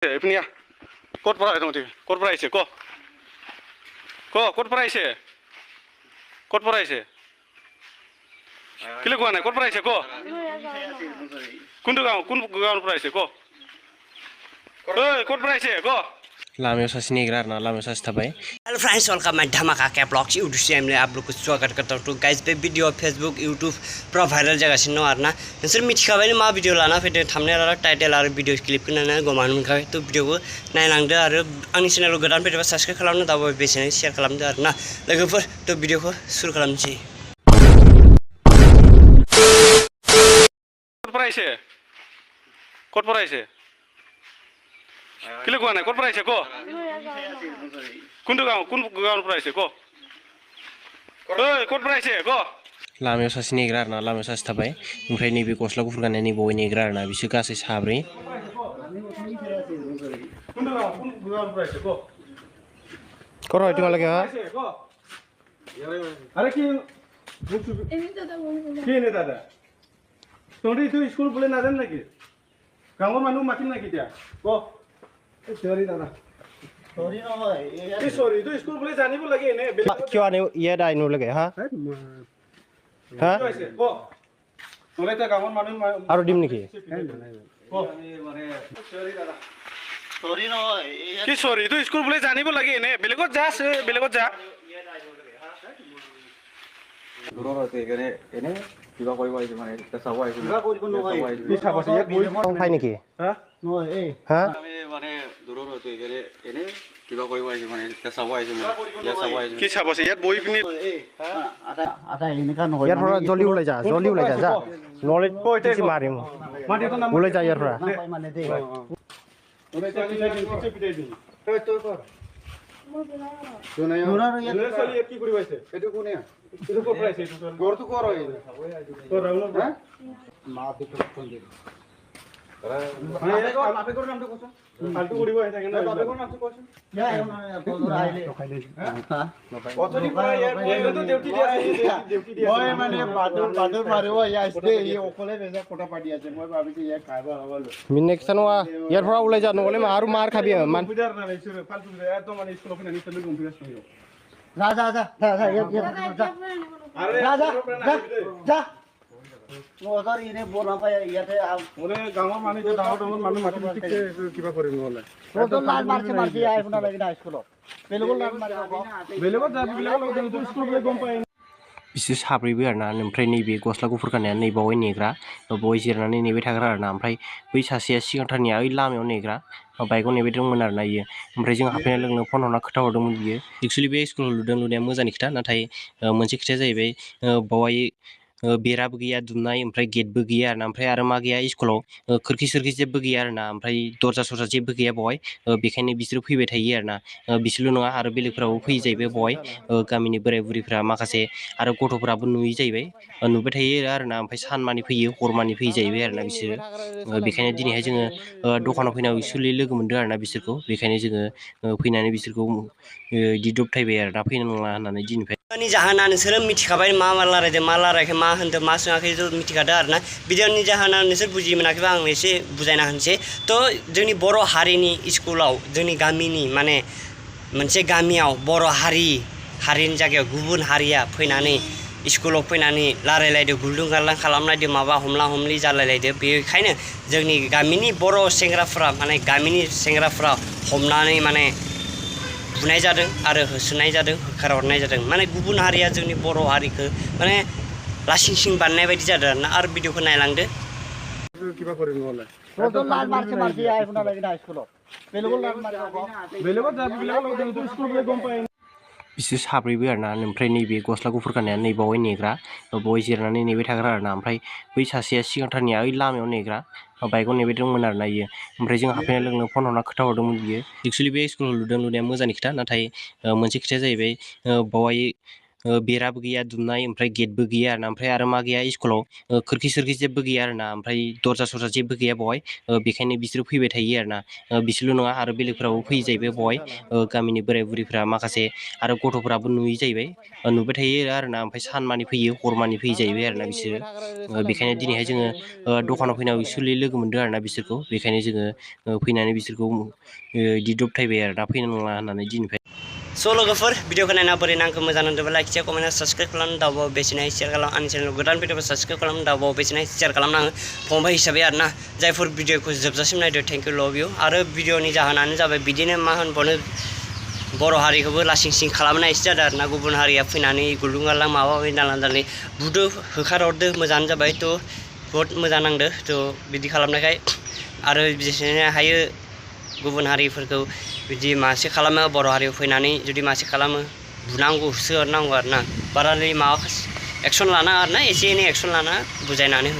Punya kot para itu nanti kot para ise ko kot para ise kilo gua na kot para ise ko kundu gaun para ise ko kot para ise ko लामेव सासे नेग्रा आरोना लामेव सासे थाबाय। Hello friends, welcome माय धमाका के blogs YouTube channel में आप लोग को स्वागत करता हूं। तो guys Pay video Facebook YouTube पूरा वायरल जागासिनो दं आरोना नोंसोर मिथिखाबाय मा भिडिअ लाना फैदों थाम्बनेल आरो टाइटेल आरो भिडिअ क्लिप होनानै गमानो मोनखाबाय। तो भिडिअखौ नायलांदो आरो आंनि चेनेलाव गोदान फैदोंबा साबस्क्राइब खालामनो दाबाय बेसेनो शेयार खालामदो आरोना लोगोफोर। तो भिडिअखौ सुरु खालामनोसै। kot para ise kilo gua na kot para ise ko kundu gaun para ise ko kot para ise ko लामेव सासे नेग्रा आरोना लामेव सासे थाबाय। ओमफ्राय नैबे गस्ला गुफुर गाननाय नैबावै नेग्रा आरोना बिसोर गासै साब्रै। Koro itu malah ya? Ada ki? Ini ada. Tadi itu sekolah boleh nadan lagi. Kamu manu makin lagi dia. Kok? Sorry दादा sorry ना भाई sorry तो स्कूल बोले जाने को लगे ने क्यों आने ये डाई नो लगे हाँ हाँ को बोले तो गांव मानो आरो डिम निकी को sorry दादा sorry ना भाई कि sorry तो स्कूल बोले जाने को लगे ने बेलेगो जा দূৰৰ আছে এনে এনে কিবা কৰিব আহিছে মানে এটা চাব আহিছে কিবা কৰিব নহয় কি চাব আছে ইয়াত বহি খাই নেকি হা নহয় এই হা আমি মানে দূৰৰ আছে এনে কিবা কৰিব আহিছে মানে এটা চাব আহিছে মানে ইয়াত চাব আহিছে কি চাব আছে ইয়াত বহি পিনি এই আটা এনেকা নহয় ইয়াৰ পৰা জলদি ওলাই যা যা নলেজ কিছু মাৰিম মাটিটো নাম ওলাই যা ইয়াৰ পৰা নাপাই মানে দেই ওলাই যা পিটাই দিম তই কৰ দূৰৰ কি কৰিব আছে এইটো কোনে ಇದು ಕೊಟ್ರೆ ಆಯ್ತು ঘৰটো কৰ হয় তো রাউন্ড হ্যাঁ মা দেখো ফোন দে আপে কোন নামটা কোছ ফালতু উড়িব আই থাকে না আপে কোন নামটা কোছ ইয়া বলরা আইলে হ্যাঁ অতনি পড়া ইয়ার তো ডিউটি দিয়া মই মানে বাদুর মারিব ইয়া আসতে এই ওকলে বেজা কোটা পাটি আছে মই ভাবিছি ইয়া খাইবা হবল মিনেকশন ওয়া ইয়াৰ পৰা ওলাই যা নহলে আৰু মাৰ খাবি মান কম্পিউটার না রাইছো ফালতু একদম মানে স্কুল ওখানে নিতে লগে কম্পিউটার শুনিও যা ওদের ইনে বনা পায় ইয়াতে ওরে গাঁৱৰ মানুহ যে ডাঙৰ মানুহ মাটি ঠিকছে কিবা কৰিম নহলে ওদের লাল মারছে আইফোন লাগি না স্কুল বেলেগৰ লাল মারিব বেলেগত যাবি বেলেগত স্কুল বলে গম পাই बिसोर साब्रैबो आरोना ओमफ्राय नैबे गस्ला गुफुर गाननाया नैबावै नेग्रा बय जिरायनानै नेबाय थाग्रा आरोना ओमफ्राय बै सासेया सिगांथारनिया ओइ लामायाव नेग्रा बाइकआव नेबाय दंमोन आरोना इयो ओमफ्राय जों हाबफैनाय लोगो लोगो फन हरना खोथा हरदोंमोन बियो एक्चुअलि बे स्कुलाव लुनाया मोजांनि खोथा नाथाय मोनसे खोथाया जाहैबाय बावहाय बेराबो गैया दुमनाय ओमफ्राय गेटबो गैया आरोना ओमफ्राय आरो मा गैया स्कुलाव खोरखि सोरखि जेबो गैया आरोना ओमफ्राय दरजा सरजा जेबो गैया बावहाय बेखायनो बिसोरो फैबाय थायो आरोना बिसोरल' नङा आरो बेलेगफोराबो फैयो जाहैबाय बावहाय गामिनि बोराय बुरैफ्रा माखासे आरो गथ'फोराबो नुयो जाहैबाय नुबाय थायो आरोना ओमफ्राय सानमानि फैयो हरमानि फैयो जाहैबाय आरोना बिसोरो बेखायनो दिनैहाय जोङो दखानाव फैनायाव एक्चुअलि लोगो मोनदों आरोना बिसोरखौ बेखायनो जोङो फैनानै बिसोरखौ इदि दबथायबाय आरोना फैनो नांला होननानै दिनैनिफ्राय नि जाहोना नोंसोर मिथिखाबाय मा लारायदों मा लारायाखै मा होनदों मा सोङाखै मिथिखादों आरोना भिडिअनि जाहोना नोंसोर बुजि मोनाखैबा आं एसे बुजायना होनोसै। तो जोंनि बर' हारिनि स्कुलाव जोंनि गामिनि माने मोनसे गामियाव बर' हारिनि जायगायाव गुबुन हारिया फैनानै स्कुलाव फैनानै लारायलायदो गुलदुं गालदां खालामलायदो माबा हमला हमलि जालायलायदो बेखायनो जोंनि गामिनि बर' सेंग्राफ्रा माने गामिनि सेंग्राफ्रा हमनानै माने बुनाय जादों आरो होसोनाय जादों होखारहरनाय जादों माने गुबुन हारिया जोंनि बर' हारिखौ माने लासिं सिं बानायनाय बायदि जादों आरोना आरो भिडिअखौ नायलांदो কিবা কৰিম নহলে ওদের লাল মারছে আইফোন লাগি না স্কুল বেলেগৰ লাল মারিব বেলেগত যাবি বেলেগত স্কুল বলে গম পাই बिसोर साब्रैबो आरोना ओमफ्राय नैबे गस्ला गुफुर गाननाया नैबावै नेग्रा बय जिरायनानै नेबाय थाग्रा आरोना ओमफ्राय बै सासेया सिगांथारनिया ओइ लामायाव नेग्रा बाइकआव नेबाय दंमोन आरोना इयो ओमफ्राय जों हाबफैनाय लोगो लोगो फन हरना खोथा हरदोंमोन बियो एक्चुअलि बे स्कुलाव लुनाया मोजांनि खोथा नाथाय मोनसे खोथाया जाहैबाय बावहाय बेराबो गैया दुमनाय ओमफ्राय गेटबो गैया आरोना ओमफ्राय आरो मा गैया स्कुलाव खोरखि सोरखि जेबो गैया आरोना ओमफ्राय दरजा सरजा जेबो गैया बेवहाय बेखायनो बिसोरो फैबाय थायो आरोना बिसोरल' नङा आरो बेलेगफोराबो फैयो जाहैबाय बेवहाय गामिनि बोराय बुरैफ्रा माखासे आरो गथ'फ्राबो नुयो जाहैबाय नुबाय थायो आरोना ओमफ्राय सानमानि फैयो हरमानि फैयो जाहैबाय आरोना बिसोरो बेखायनो दिनैहाय जोङो दखानाव फैनायाव एक्सुवेलि लोगो मोनदों आरोना बिसोरखौ बेखायनो जोङो फैनानै बिसोरखौ इदि दबथायबाय आरोना फैनो नांला होननानै दिनैफ्राय स' लोगोफोर भिडिअखौ नायना बोरै नांखो मोजां नांदोंबा लाइक शेयार कमेन्ट साबसक्राइब खालाम दाउबाव बेसेनाय शेयार खालाम आंनि चेनेलाव गोदान भिडिअखौ साबसक्राइब खालाम दाउबाव बेसेनाय शेयार खालामनाङो फंबाय हिसाबै आरोना जायफोर भिडिअखौ जोबजासिम नायदो थेंक इउ लभ इउ आरो भिडिअनि जाहोनानो जाबाय बिदिनो मा होनबावनो बर' हारिखौबो लासिं सिं खालामनाय एसे जादों आरोना गुबुन हारिया फैनानै गुलुं गालां माबा माबि नालां दालां बुदो होखारहरदो मोजाङानो जाबाय थ' बहुत मोजां नांदो थ' बिदि खालामनायखाय आरो जेसेनो हायो गुबुन हारिफोरखौ बिदि मासे खालामो बर' हारियाव फैनानै जुदि मासे खालामो बुनांगौ होसोहरनांगौ आरोना बाराद्राय माबा एक्सन लानाङा आरोना एसे एनै एक्सन लाना बुजायनानै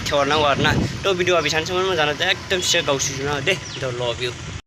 थेवहरनांगौ आरोना थ' भिडिअआ बेसेबांसोमोन मोजां एकदम गावसोरजों दे थ' लभ इउ